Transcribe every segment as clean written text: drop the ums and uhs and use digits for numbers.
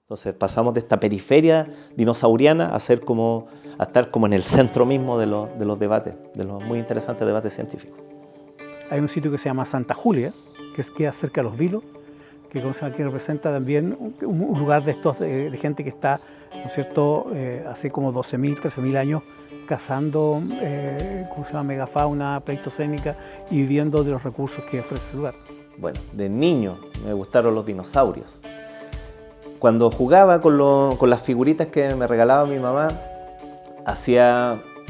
Entonces pasamos de esta periferia dinosauriana a estar como en el centro mismo de los debates, de los muy interesantes debates científicos. Hay un sitio que se llama Santa Julia, que queda cerca de Los Vilos, que representa también un lugar de estos de gente que está, ¿no es cierto?, hace como 12.000, 13.000 años cazando megafauna pleistocénica y viviendo de los recursos que ofrece ese lugar. Bueno, de niño me gustaron los dinosaurios. Cuando jugaba con las figuritas que me regalaba mi mamá,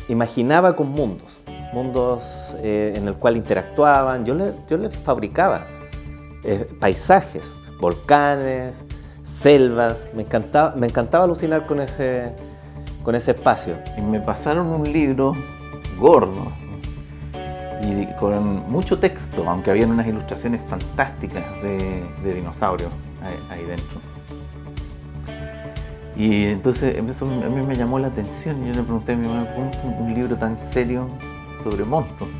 imaginaba con mundos en el cual interactuaban. Yo les fabricaba paisajes, volcanes, selvas. Me encantaba alucinar con ese espacio. Y me pasaron un libro gordo y con mucho texto, aunque habían unas ilustraciones fantásticas de dinosaurios ahí dentro. Y entonces a mí me llamó la atención y yo le pregunté a mi mamá, ¿cómo es un libro tan serio sobre monstruos?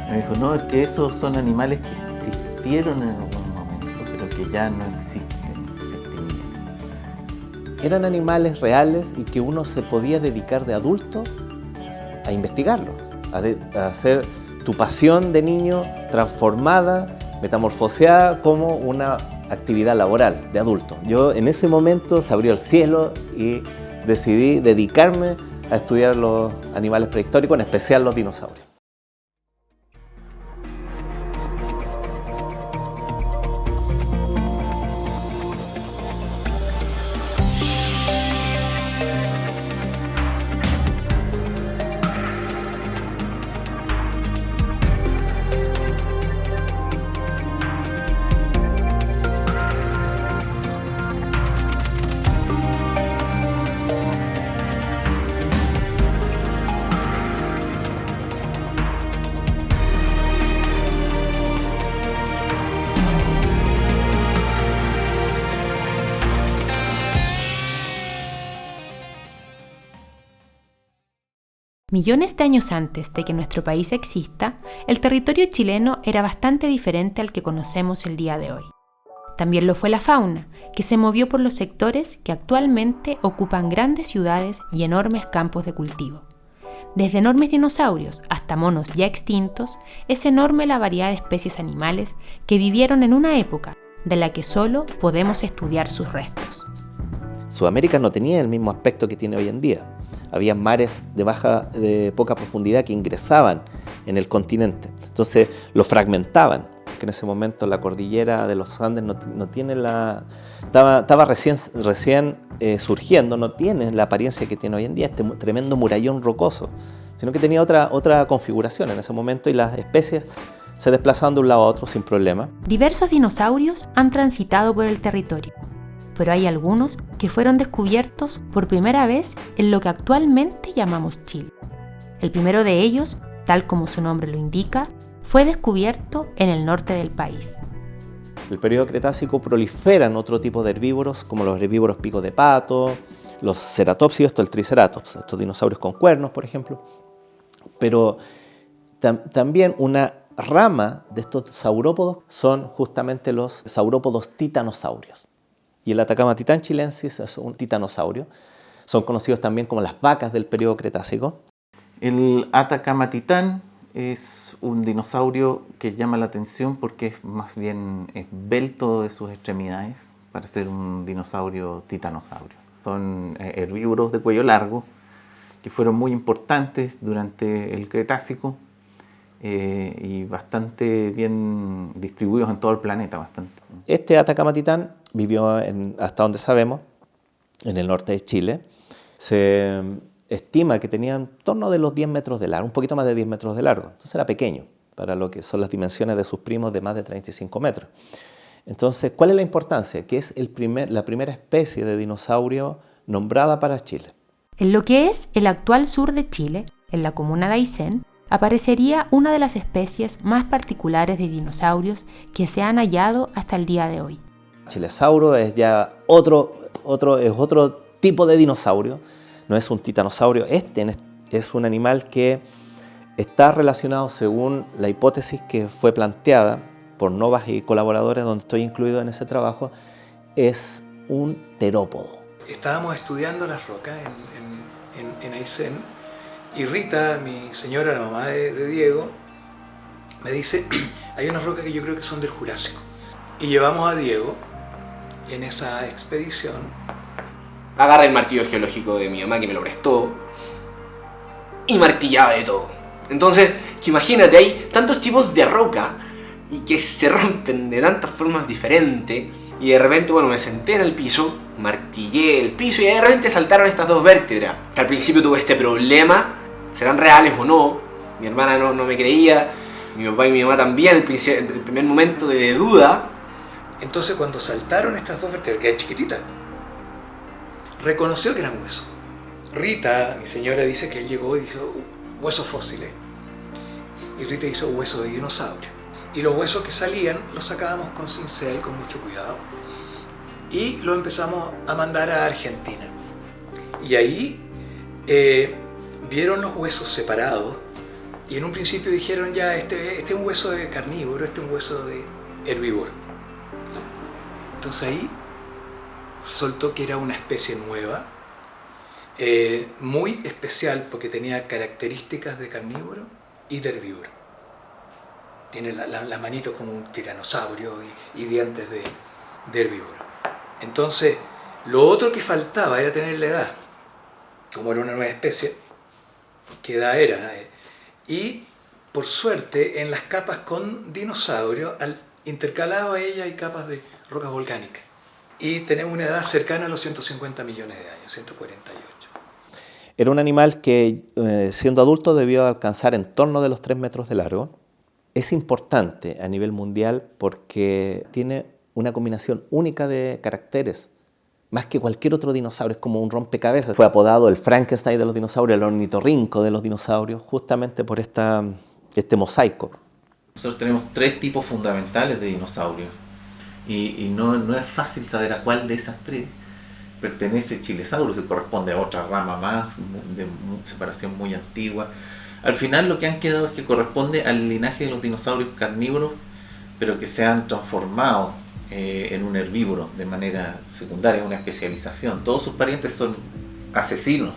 Me dijo, no, es que esos son animales que existieron en algún momento, pero que ya no existen, se extinguieron. Eran animales reales y que uno se podía dedicar de adulto a investigarlos, a hacer tu pasión de niño transformada, metamorfoseada como una actividad laboral de adulto. Yo en ese momento se abrió el cielo y decidí dedicarme a estudiar los animales prehistóricos, en especial los dinosaurios. Millones de años antes de que nuestro país exista, el territorio chileno era bastante diferente al que conocemos el día de hoy. También lo fue la fauna, que se movió por los sectores que actualmente ocupan grandes ciudades y enormes campos de cultivo. Desde enormes dinosaurios hasta monos ya extintos, es enorme la variedad de especies animales que vivieron en una época de la que solo podemos estudiar sus restos. Sudamérica no tenía el mismo aspecto que tiene hoy en día. Había mares de poca profundidad que ingresaban en el continente. Entonces lo fragmentaban, porque en ese momento la cordillera de los Andes no tiene estaba recién surgiendo, no tiene la apariencia que tiene hoy en día, este tremendo murallón rocoso, sino que tenía otra configuración en ese momento y las especies se desplazaban de un lado a otro sin problema. Diversos dinosaurios han transitado por el territorio, pero hay algunos que fueron descubiertos por primera vez en lo que actualmente llamamos Chile. El primero de ellos, tal como su nombre lo indica, fue descubierto en el norte del país. En el periodo Cretácico proliferan otro tipo de herbívoros, como los herbívoros pico de pato, los ceratópsidos, el triceratops, estos dinosaurios con cuernos, por ejemplo. Pero también una rama de estos saurópodos son justamente los saurópodos titanosaurios. Y el Atacama titán chilensis es un titanosaurio. Son conocidos también como las vacas del periodo Cretácico. El Atacama titán es un dinosaurio que llama la atención porque es más bien esbelto de sus extremidades para ser un dinosaurio titanosaurio. Son herbívoros de cuello largo que fueron muy importantes durante el Cretácico y bastante bien distribuidos en todo el planeta. Bastante. Este Atacama titán vivió, hasta donde sabemos, en el norte de Chile. Se estima que tenía en torno de los 10 metros de largo, un poquito más de 10 metros de largo. Entonces era pequeño para lo que son las dimensiones de sus primos de más de 35 metros. Entonces, ¿cuál es la importancia? Que es la primera especie de dinosaurio nombrada para Chile. En lo que es el actual sur de Chile, en la comuna de Aysén, aparecería una de las especies más particulares de dinosaurios que se han hallado hasta el día de hoy. Chilesauro es ya otro tipo de dinosaurio, no es un titanosaurio, es un animal que está relacionado, según la hipótesis que fue planteada por Novas y colaboradores, donde estoy incluido en ese trabajo, es un terópodo. Estábamos estudiando las rocas en Aysén y Rita, mi señora, la mamá de Diego, me dice, hay unas rocas que yo creo que son del Jurásico. Y llevamos a Diego en esa expedición. Agarra el martillo geológico de mi mamá que me lo prestó y martillaba de todo. Entonces, que imagínate, hay tantos tipos de roca y que se rompen de tantas formas diferentes. Y de repente, bueno, me senté en el piso, martillé el piso y de repente saltaron estas dos vértebras. Que al principio tuve este problema, ¿serán reales o no? Mi hermana no me creía, mi papá y mi mamá también, el primer momento de duda. Entonces cuando saltaron estas dos vértebras, que eran chiquititas, reconoció que eran huesos. Rita, mi señora, dice que él llegó y hizo huesos fósiles. Y Rita hizo huesos de dinosaurio. Y los huesos que salían los sacábamos con cincel, con mucho cuidado. Y los empezamos a mandar a Argentina. Y ahí vieron los huesos separados. Y en un principio dijeron ya, este es un hueso de carnívoro, este es un hueso de herbívoro. Entonces ahí soltó que era una especie nueva, muy especial porque tenía características de carnívoro y de herbívoro. Tiene las manitos como un tiranosaurio y dientes de herbívoro. Entonces, lo otro que faltaba era tener la edad. Como era una nueva especie, ¿qué edad era? Y, por suerte, en las capas con dinosaurio, intercalado a ella hay capas de rocas volcánicas. Y tenemos una edad cercana a los 150 millones de años, 148. Era un animal que, siendo adulto, debió alcanzar en torno de los 3 metros de largo. Es importante a nivel mundial porque tiene una combinación única de caracteres, más que cualquier otro dinosaurio, es como un rompecabezas. Fue apodado el Frankenstein de los dinosaurios, el ornitorrinco de los dinosaurios, justamente por este mosaico. Nosotros tenemos 3 tipos fundamentales de dinosaurios y no es fácil saber a cuál de esas 3 pertenece Chilesaurus, se corresponde a otra rama más, de separación muy antigua. Al final lo que han quedado es que corresponde al linaje de los dinosaurios carnívoros, pero que se han transformado en un herbívoro de manera secundaria, una especialización. Todos sus parientes son asesinos,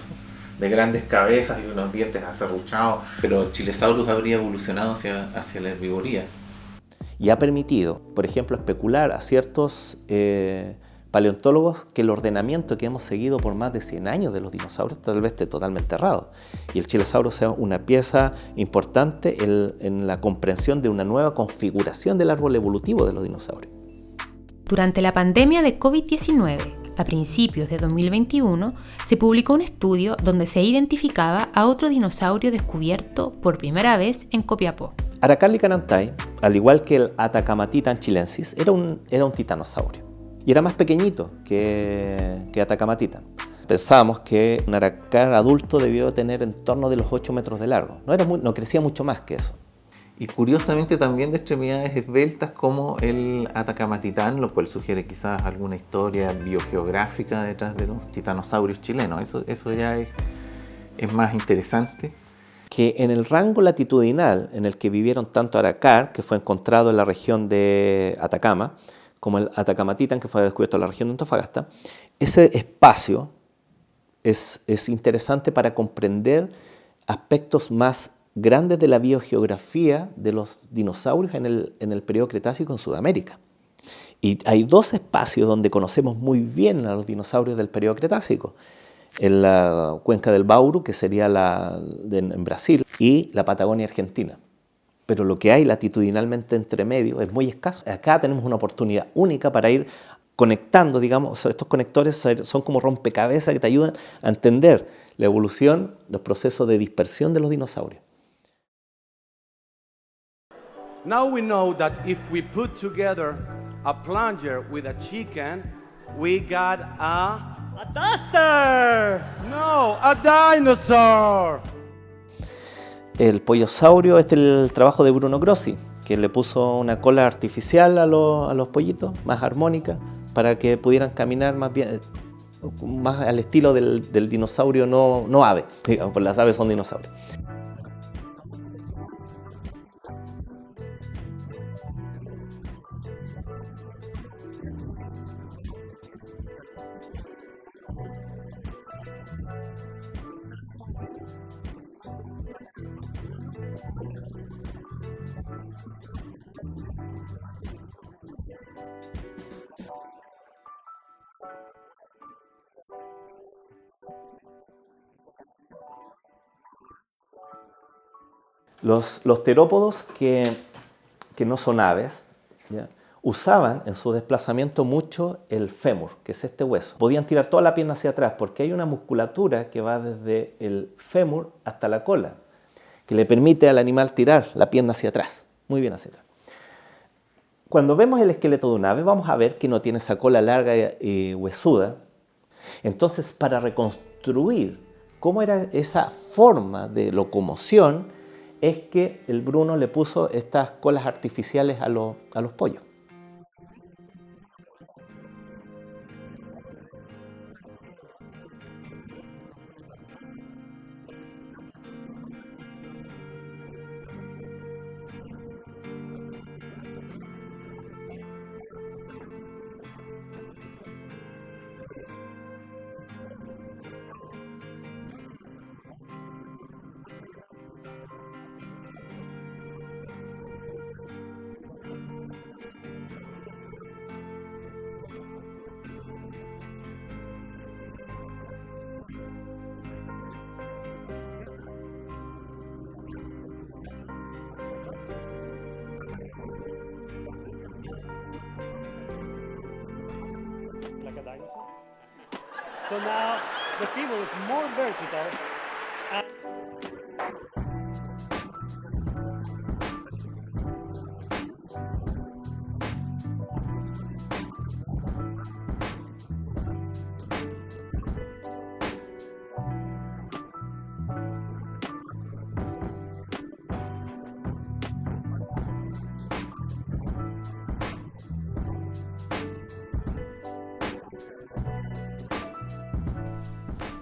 de grandes cabezas y unos dientes acerruchados, pero Chilesaurus habría evolucionado hacia la herbivoría. Y ha permitido, por ejemplo, especular a ciertos paleontólogos que el ordenamiento que hemos seguido por más de 100 años de los dinosaurios tal vez esté totalmente errado. Y el Chilesaurus sea una pieza importante en la comprensión de una nueva configuración del árbol evolutivo de los dinosaurios. Durante la pandemia de COVID-19, a principios de 2021, se publicó un estudio donde se identificaba a otro dinosaurio descubierto por primera vez en Copiapó. Aracárlicanantay, al igual que el Atacama-Titan chilensis, era un titanosaurio. Y era más pequeñito que Atacama-Titan. Pensábamos que un aracar adulto debió tener en torno de los 8 metros de largo. No crecía mucho más que eso. Y curiosamente también de extremidades esbeltas como el Atacama-Titán, lo cual sugiere quizás alguna historia biogeográfica detrás de los titanosaurios chilenos. Eso ya es más interesante. Que en el rango latitudinal en el que vivieron tanto aracar, que fue encontrado en la región de Atacama, como el Atacama-Titan, que fue descubierto en la región de Antofagasta, ese espacio es interesante para comprender aspectos más grandes de la biogeografía de los dinosaurios en el periodo Cretácico en Sudamérica. Y hay 2 espacios donde conocemos muy bien a los dinosaurios del periodo Cretácico. En la cuenca del Bauru, que sería en Brasil, y la Patagonia Argentina. Pero lo que hay latitudinalmente entre medio es muy escaso. Acá tenemos una oportunidad única para ir conectando, digamos, o sea, estos conectores son como rompecabezas que te ayudan a entender la evolución, los procesos de dispersión de los dinosaurios. Now we know that if we put together a plunger with a chicken, we got a duster! No, a dinosaur! El pollosaurio, este es el trabajo de Bruno Grossi, que le puso una cola artificial a los pollitos, más armónica, para que pudieran caminar más bien, más al estilo del dinosaurio no ave. Digamos, pues las aves son dinosaurios. Los terópodos que no son aves, ¿ya?, usaban en su desplazamiento mucho el fémur, que es este hueso. Podían tirar toda la pierna hacia atrás porque hay una musculatura que va desde el fémur hasta la cola, que le permite al animal tirar la pierna hacia atrás, muy bien hacia atrás. Cuando vemos el esqueleto de un ave, vamos a ver que no tiene esa cola larga y huesuda. Entonces, para reconstruir cómo era esa forma de locomoción, es que el Bruno le puso estas colas artificiales a los pollos. Like a dinosaur. So now the femur is more vertical.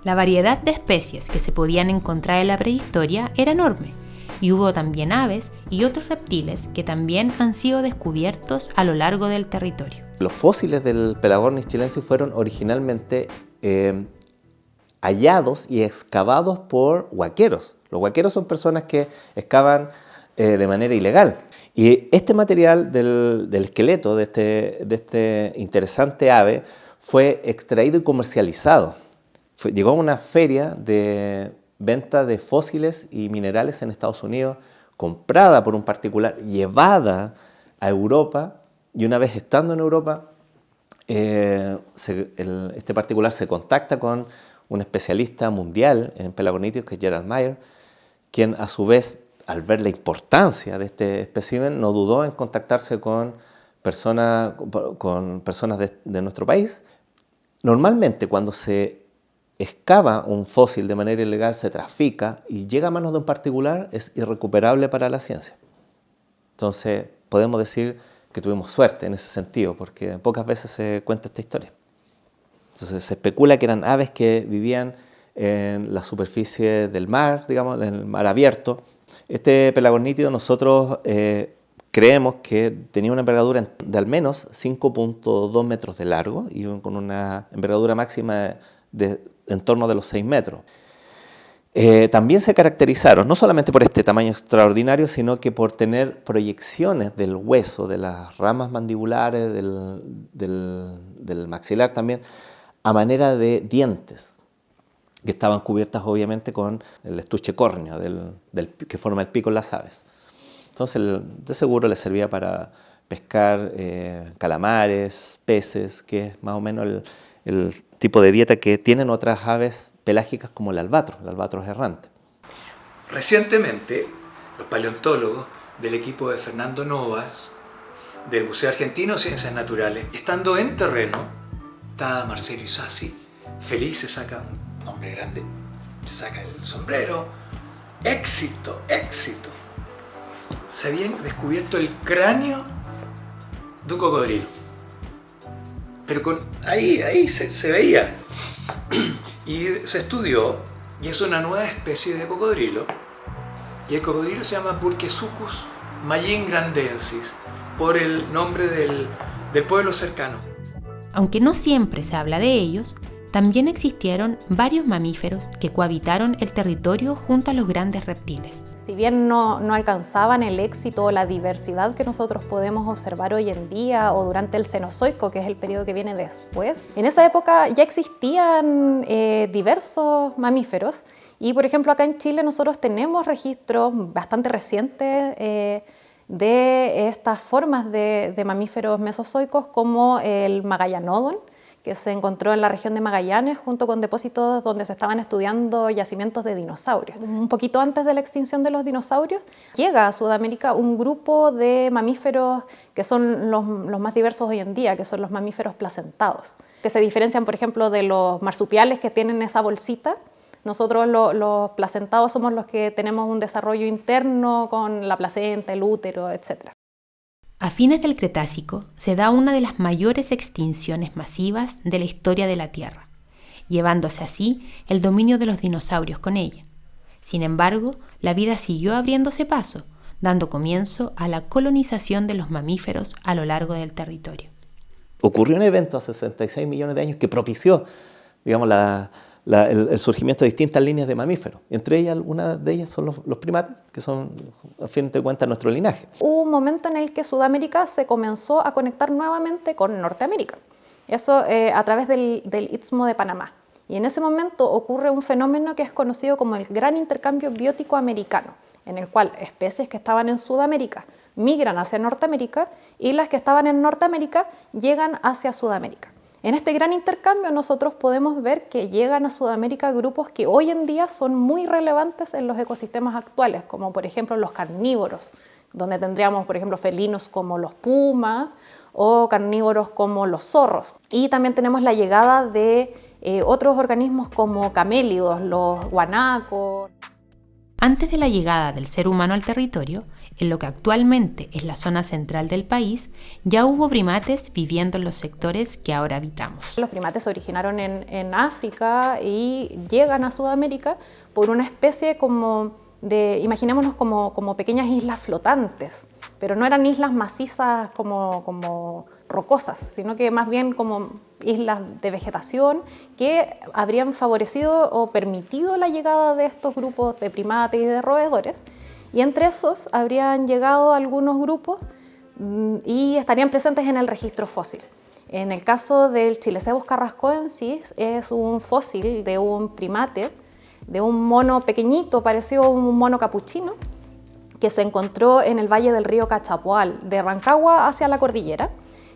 La variedad de especies que se podían encontrar en la prehistoria era enorme, y hubo también aves y otros reptiles que también han sido descubiertos a lo largo del territorio. Los fósiles del Pelagornis chilensis fueron originalmente hallados y excavados por huaqueros. Los huaqueros son personas que excavan de manera ilegal. Y este material del esqueleto de este interesante ave fue extraído y comercializado. Llegó a una feria de venta de fósiles y minerales en Estados Unidos, comprada por un particular, llevada a Europa, y una vez estando en Europa, este particular se contacta con un especialista mundial en pelagornitios, que es Gerald Meyer, quien a su vez, al ver la importancia de este espécimen, no dudó en contactarse con personas de nuestro país. Normalmente, cuando se excava un fósil de manera ilegal, se trafica y llega a manos de un particular, es irrecuperable para la ciencia. Entonces, podemos decir que tuvimos suerte en ese sentido, porque pocas veces se cuenta esta historia. Entonces, se especula que eran aves que vivían en la superficie del mar, digamos, en el mar abierto. Este pelagornítido nosotros creemos que tenía una envergadura de al menos 5.2 metros de largo y con una envergadura máxima de en torno de los 6 metros. También se caracterizaron, no solamente por este tamaño extraordinario, sino que por tener proyecciones del hueso, de las ramas mandibulares, del maxilar también, a manera de dientes, que estaban cubiertas obviamente con el estuche córneo que forma el pico en las aves. Entonces, de seguro les servía para pescar calamares, peces, que es más o menos el tipo de dieta que tienen otras aves pelágicas como el albatros errante. Recientemente, los paleontólogos del equipo de Fernando Novas, del Museo Argentino de Ciencias Naturales, estando en terreno, está Marcelo Isasi, feliz, se saca, un hombre grande, se saca el sombrero, éxito. Se había descubierto el cráneo de un cocodrilo. Pero ahí se veía. Y se estudió, y es una nueva especie de cocodrilo. Y el cocodrilo se llama Burkesuchus mayingrandensis, por el nombre del pueblo cercano. Aunque no siempre se habla de ellos, también existieron varios mamíferos que cohabitaron el territorio junto a los grandes reptiles. Si bien no alcanzaban el éxito o la diversidad que nosotros podemos observar hoy en día o durante el Cenozoico, que es el periodo que viene después, en esa época ya existían diversos mamíferos y, por ejemplo, acá en Chile nosotros tenemos registros bastante recientes de estas formas de mamíferos mesozoicos como el Magallanodon, que se encontró en la región de Magallanes junto con depósitos donde se estaban estudiando yacimientos de dinosaurios. Un poquito antes de la extinción de los dinosaurios, llega a Sudamérica un grupo de mamíferos que son los más diversos hoy en día, que son los mamíferos placentados, que se diferencian, por ejemplo, de los marsupiales que tienen esa bolsita. Nosotros los placentados somos los que tenemos un desarrollo interno con la placenta, el útero, etc. A fines del Cretácico se da una de las mayores extinciones masivas de la historia de la Tierra, llevándose así el dominio de los dinosaurios con ella. Sin embargo, la vida siguió abriéndose paso, dando comienzo a la colonización de los mamíferos a lo largo del territorio. Ocurrió un evento hace 66 millones de años que propició, digamos, el surgimiento de distintas líneas de mamíferos. Entre ellas, una de ellas son los primates, que son, a fin de cuentas, nuestro linaje. Hubo un momento en el que Sudamérica se comenzó a conectar nuevamente con Norteamérica, eso a través del Istmo de Panamá. Y en ese momento ocurre un fenómeno que es conocido como el Gran Intercambio Biótico Americano, en el cual especies que estaban en Sudamérica migran hacia Norteamérica y las que estaban en Norteamérica llegan hacia Sudamérica. En este gran intercambio nosotros podemos ver que llegan a Sudamérica grupos que hoy en día son muy relevantes en los ecosistemas actuales, como por ejemplo los carnívoros, donde tendríamos por ejemplo felinos como los pumas o carnívoros como los zorros. Y también tenemos la llegada de otros organismos como camélidos, los guanacos. Antes de la llegada del ser humano al territorio, en lo que actualmente es la zona central del país, ya hubo primates viviendo en los sectores que ahora habitamos. Los primates se originaron en África y llegan a Sudamérica por una especie como de, imaginémonos como pequeñas islas flotantes, pero no eran islas macizas como rocosas, sino que más bien como islas de vegetación que habrían favorecido o permitido la llegada de estos grupos de primates y de roedores. Y entre esos habrían llegado algunos grupos y estarían presentes en el registro fósil. En el caso del Chilecebus carrascoensis es un fósil de un primate, de un mono pequeñito, parecido a un mono capuchino, que se encontró en el valle del río Cachapoal, de Rancagua hacia la cordillera.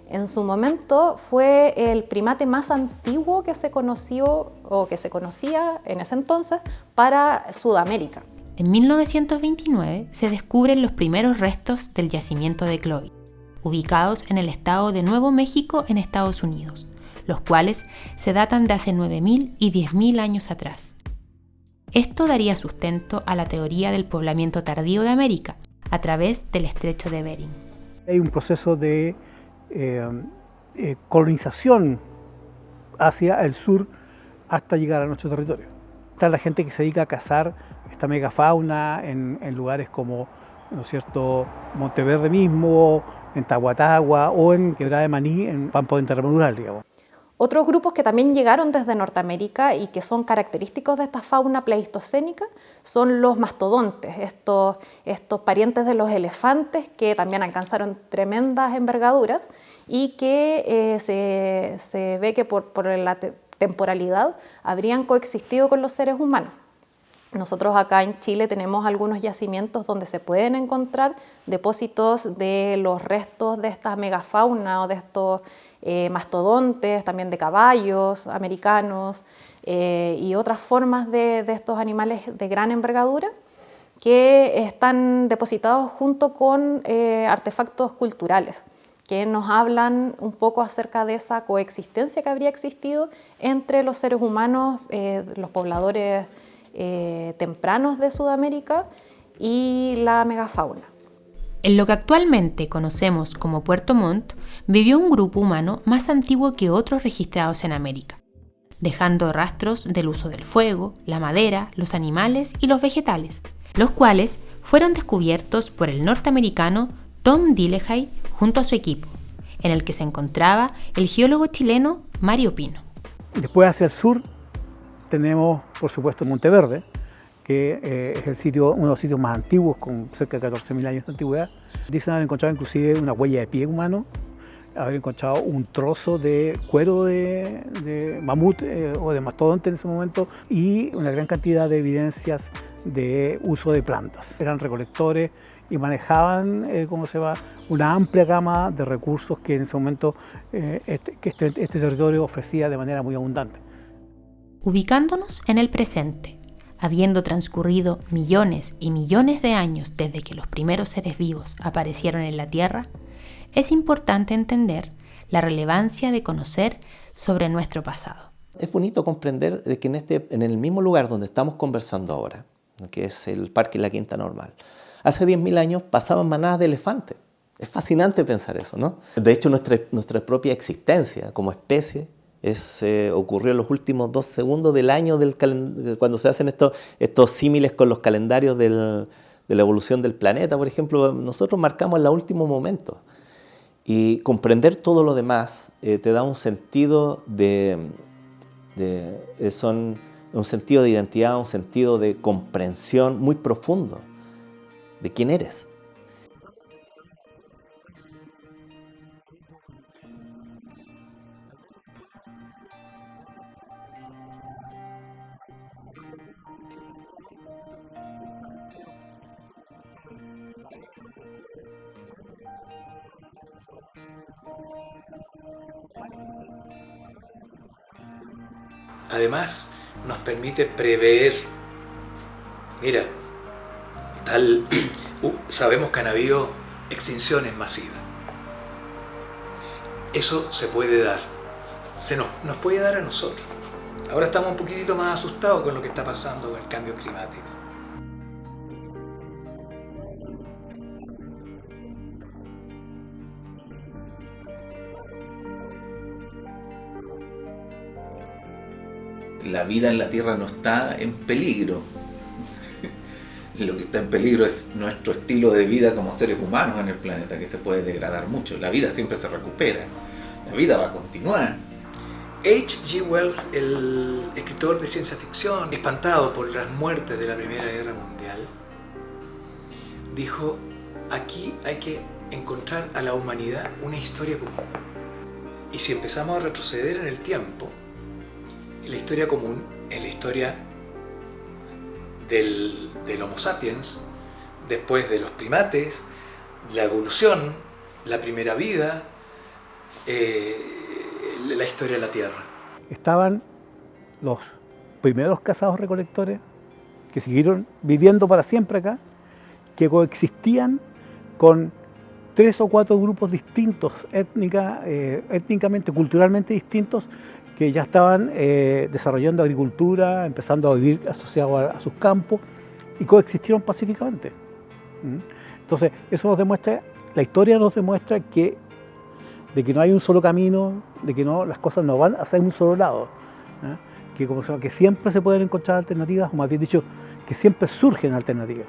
En su momento fue el primate más antiguo que se conoció o que se conocía en ese entonces para Sudamérica. En 1929 se descubren los primeros restos del yacimiento de Clovis, ubicados en el estado de Nuevo México en Estados Unidos, los cuales se datan de hace 9.000 y 10.000 años atrás. Esto daría sustento a la teoría del poblamiento tardío de América a través del estrecho de Bering. Hay un proceso de colonización hacia el sur hasta llegar a nuestro territorio. Está la gente que se dedica a cazar esta megafauna en lugares como, ¿no es cierto?, Monteverde mismo, en Tahuatahua o en Quebrada de Maní, en Pampa de Terreno Rural, digamos. Otros grupos que también llegaron desde Norteamérica y que son característicos de esta fauna pleistocénica son los mastodontes, estos parientes de los elefantes que también alcanzaron tremendas envergaduras y que se ve que por la temporalidad habrían coexistido con los seres humanos. Nosotros acá en Chile tenemos algunos yacimientos donde se pueden encontrar depósitos de los restos de esta megafauna o de estos mastodontes, también de caballos americanos y otras formas de estos animales de gran envergadura que están depositados junto con artefactos culturales que nos hablan un poco acerca de esa coexistencia que habría existido entre los seres humanos, los pobladores tempranos de Sudamérica y la megafauna. En lo que actualmente conocemos como Puerto Montt, vivió un grupo humano más antiguo que otros registrados en América, dejando rastros del uso del fuego, la madera, los animales y los vegetales, los cuales fueron descubiertos por el norteamericano Tom Dillehay junto a su equipo, en el que se encontraba el geólogo chileno Mario Pino. Después hacia el sur tenemos, por supuesto, Monteverde, que es el sitio, uno de los sitios más antiguos, con cerca de 14.000 años de antigüedad. Dicen haber encontrado inclusive una huella de pie humano, haber encontrado un trozo de cuero de mamut o de mastodonte en ese momento, y una gran cantidad de evidencias de uso de plantas. Eran recolectores y manejaban una amplia gama de recursos que en ese momento este territorio ofrecía de manera muy abundante. Ubicándonos en el presente, habiendo transcurrido millones y millones de años desde que los primeros seres vivos aparecieron en la Tierra, es importante entender la relevancia de conocer sobre nuestro pasado. Es bonito comprender de que en el mismo lugar donde estamos conversando ahora, que es el Parque La Quinta Normal, hace 10.000 años pasaban manadas de elefantes. Es fascinante pensar eso, ¿no? De hecho, nuestra propia existencia como especie ocurrió en los últimos 2 segundos del año cuando se hacen estos símiles con los calendarios de la evolución del planeta, por ejemplo. Nosotros marcamos el último momento. Y comprender todo lo demás te da un sentido un sentido de identidad, un sentido de comprensión muy profundo de quién eres. Además, nos permite prever. Mira, sabemos que han habido extinciones masivas. Eso se puede dar. Nos puede dar a nosotros. Ahora estamos un poquitito más asustados con lo que está pasando con el cambio climático. La vida en la Tierra no está en peligro. Lo que está en peligro es nuestro estilo de vida como seres humanos en el planeta, que se puede degradar mucho. La vida siempre se recupera. La vida va a continuar. H.G. Wells, el escritor de ciencia ficción, espantado por las muertes de la Primera Guerra Mundial, dijo: aquí hay que encontrar a la humanidad una historia común. Y si empezamos a retroceder en el tiempo, la historia común es la historia del Homo sapiens, después de los primates, la evolución, la primera vida, la historia de la Tierra. Estaban los primeros cazados recolectores que siguieron viviendo para siempre acá, que coexistían con 3 o 4 grupos distintos, étnicamente, culturalmente distintos, que ya estaban desarrollando agricultura, empezando a vivir asociados a sus campos, y coexistieron pacíficamente. Entonces, eso nos demuestra, la historia nos demuestra de que no hay un solo camino, de que las cosas no van hacia un solo lado, que siempre se pueden encontrar alternativas, o más bien dicho, que siempre surgen alternativas.